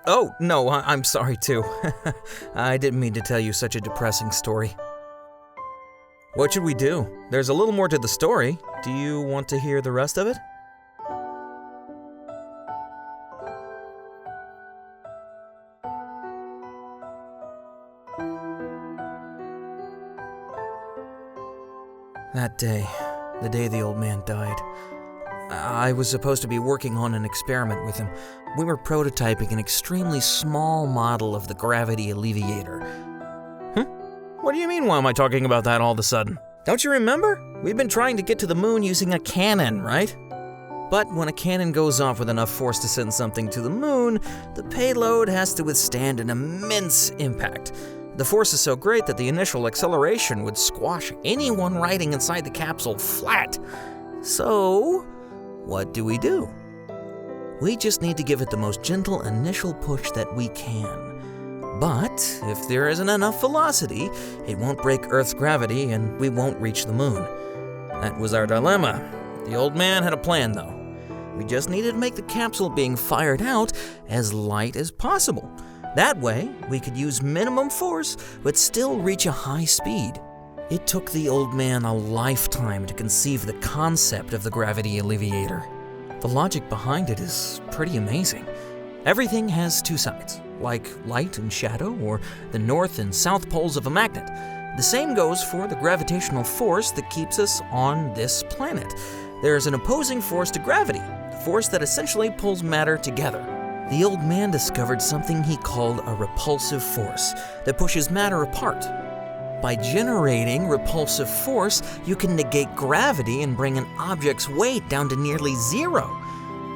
Oh, no, I'm sorry too. I didn't mean to tell you such a depressing story. What should we do? There's a little more to the story. Do you want to hear the rest of it? That day, the day the old man died, I was supposed to be working on an experiment with him. We were prototyping an extremely small model of the gravity alleviator. What do you mean, why am I talking about that all of a sudden? Don't you remember? We've been trying to get to the moon using a cannon, right? But when a cannon goes off with enough force to send something to the moon, the payload has to withstand an immense impact. The force is so great that the initial acceleration would squash anyone riding inside the capsule flat. So, what do? We just need to give it the most gentle initial push that we can. But if there isn't enough velocity, it won't break Earth's gravity and we won't reach the moon. That was our dilemma. The old man had a plan though. We just needed to make the capsule being fired out as light as possible. That way, we could use minimum force, but still reach a high speed. It took the old man a lifetime to conceive the concept of the gravity alleviator. The logic behind it is pretty amazing. Everything has two sides, like light and shadow, or the north and south poles of a magnet. The same goes for the gravitational force that keeps us on this planet. There's an opposing force to gravity, the force that essentially pulls matter together. The old man discovered something he called a repulsive force that pushes matter apart. By generating repulsive force, you can negate gravity and bring an object's weight down to nearly zero.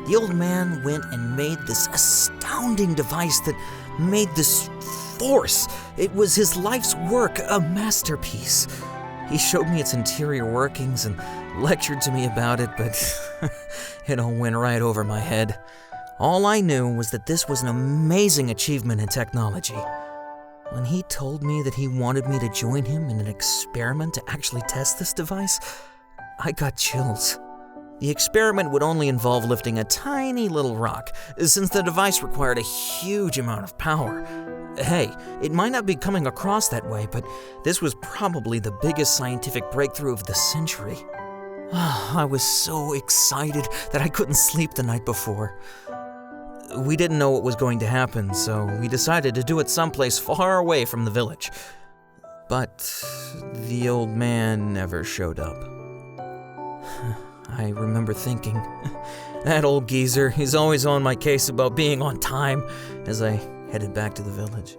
The old man went and made this astounding device that made this force. It was his life's work, a masterpiece. He showed me its interior workings and lectured to me about it, but it all went right over my head. All I knew was that this was an amazing achievement in technology. When he told me that he wanted me to join him in an experiment to actually test this device, I got chills. The experiment would only involve lifting a tiny little rock, since the device required a huge amount of power. Hey, it might not be coming across that way, but this was probably the biggest scientific breakthrough of the century. I was so excited that I couldn't sleep the night before. We didn't know what was going to happen, so we decided to do it someplace far away from the village. But the old man never showed up. I remember thinking, that old geezer, he's always on my case about being on time, as I headed back to the village.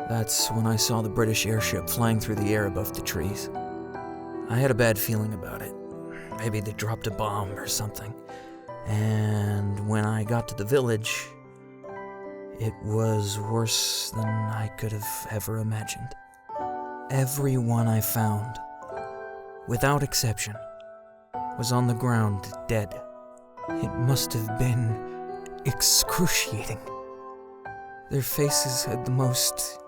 That's when I saw the British airship flying through the air above the trees. I had a bad feeling about it. Maybe they dropped a bomb or something. And when I got to the village, it was worse than I could have ever imagined. Everyone I found, without exception, was on the ground dead. It must have been excruciating. Their faces had the most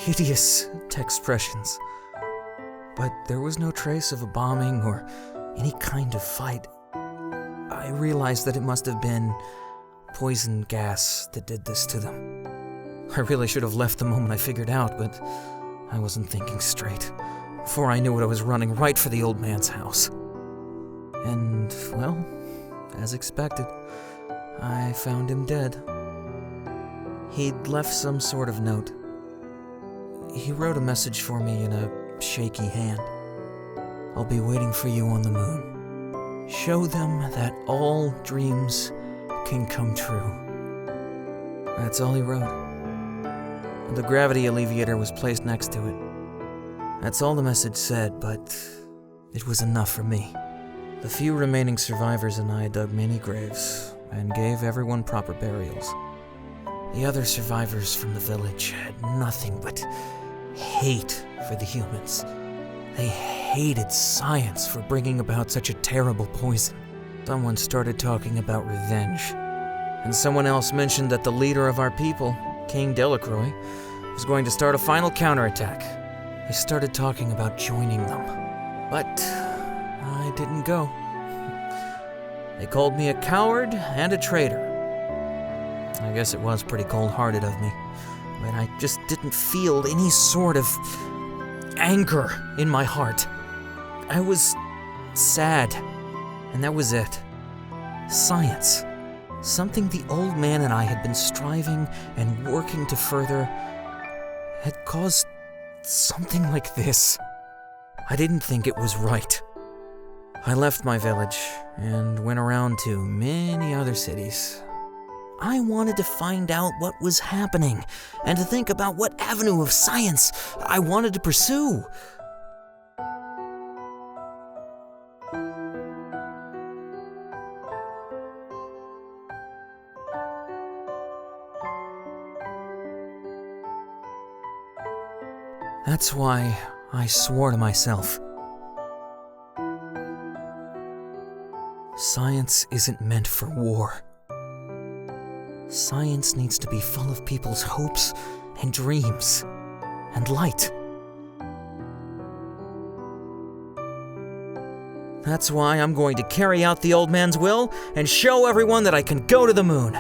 hideous expressions, but there was no trace of a bombing or any kind of fight. I realized that it must have been poison gas that did this to them. I really should have left the moment I figured out, but I wasn't thinking straight. Before I knew it, I was running right for the old man's house. And, well, as expected, I found him dead. He'd left some sort of note. He wrote a message for me in a shaky hand. I'll be waiting for you on the moon. Show them that all dreams can come true. That's all he wrote. The gravity alleviator was placed next to it. That's all the message said, but it was enough for me. The few remaining survivors and I dug many graves and gave everyone proper burials. The other survivors from the village had nothing but hate for the humans. They hated science for bringing about such a terrible poison. Someone started talking about revenge, and someone else mentioned that the leader of our people, King Delacroix, was going to start a final counterattack. They started talking about joining them, but I didn't go. They called me a coward and a traitor. I guess it was pretty cold-hearted of me, but I just didn't feel any sort of anger in my heart. I was sad, and that was it. Science. Something the old man and I had been striving and working to further had caused something like this. I didn't think it was right. I left my village and went around to many other cities. I wanted to find out what was happening and to think about what avenue of science I wanted to pursue. That's why I swore to myself. Science isn't meant for war. Science needs to be full of people's hopes and dreams and light. That's why I'm going to carry out the old man's will and show everyone that I can go to the moon.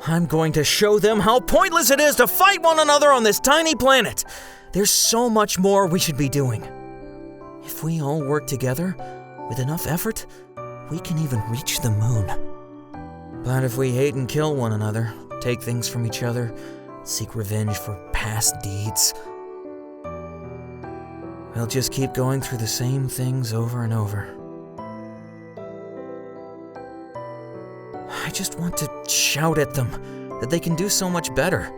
I'm going to show them how pointless it is to fight one another on this tiny planet. There's so much more we should be doing. If we all work together, with enough effort, we can even reach the moon. But if we hate and kill one another, take things from each other, seek revenge for past deeds, we'll just keep going through the same things over and over. I just want to shout at them that they can do so much better.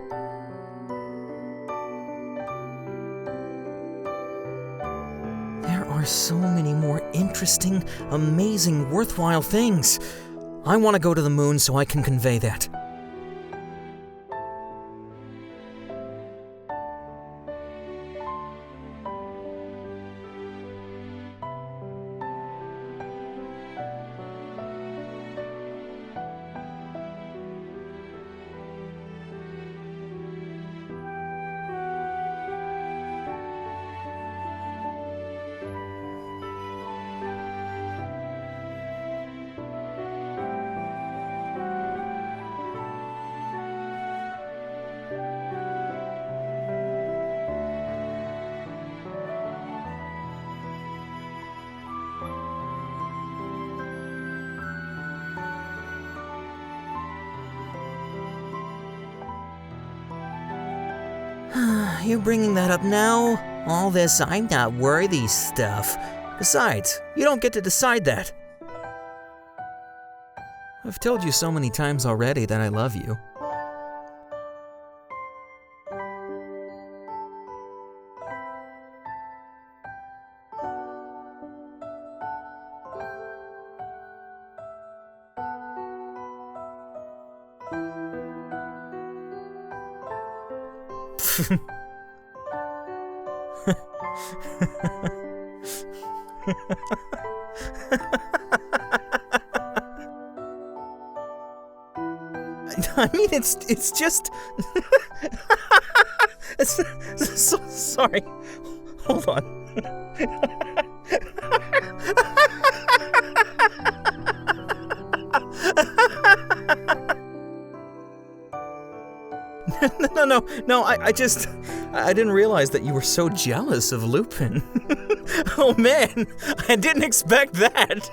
There are so many more interesting, amazing, worthwhile things. I want to go to the moon so I can convey that. You bringing that up now? All this I'm not worthy stuff. Besides, you don't get to decide that. I've told you so many times already that I love you. I mean, it's just... so sorry. Hold on. No, I didn't realize that you were so jealous of Lupin. Oh man, I didn't expect that.